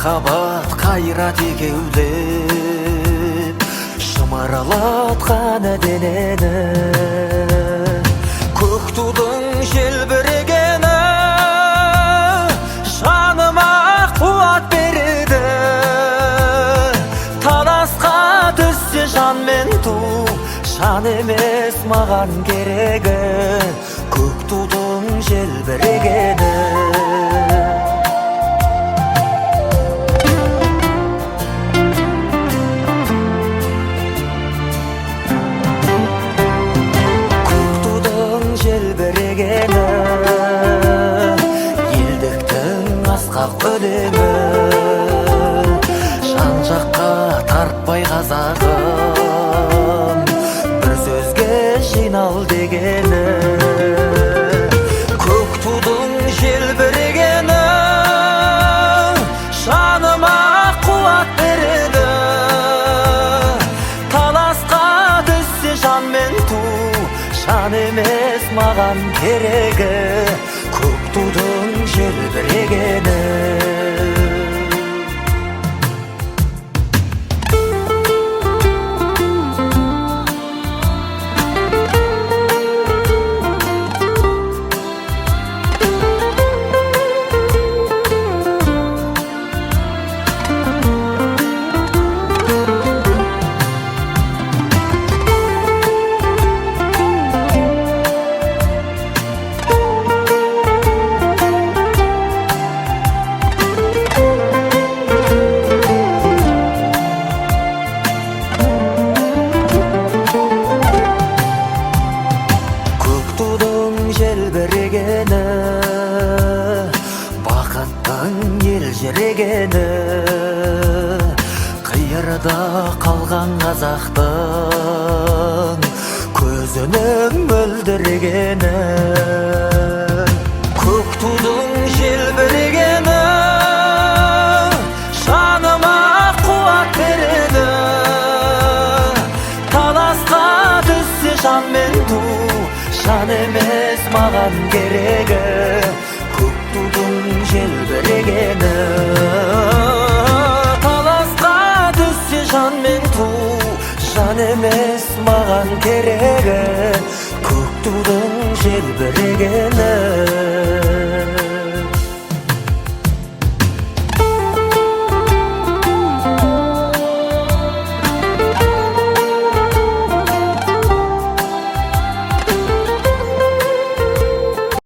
махаббат кайра текеулеп шымырлатқан денені, көк тудың желбірегені жаныма қуат береді. Таласқа түссе жан мен ту, жан емес маған керегі, көк тудың желбірегені. Желбірегені елдіктің асқақ өлеңі, жан жаққа тартпай қазағым, бір сөзге жинал дегені. Көк тудың желбірегені жаныма қуат береді. Таласқа түссе жан мен ту, жан емес маған керегі, көк тудың желбірегені. Желбірегені бақыттың елжірегені, қиырда қалған қазақтың көзінің мөлдірегені. Көк тудың желбірегені жаныма қуат береді. Таласқа түссе жан мен ту, жан емес маған керегі, көк тудың желбірегені. Таласқа түссе жан мен ту, жан емес маған керегі, көк тудың желбірегені.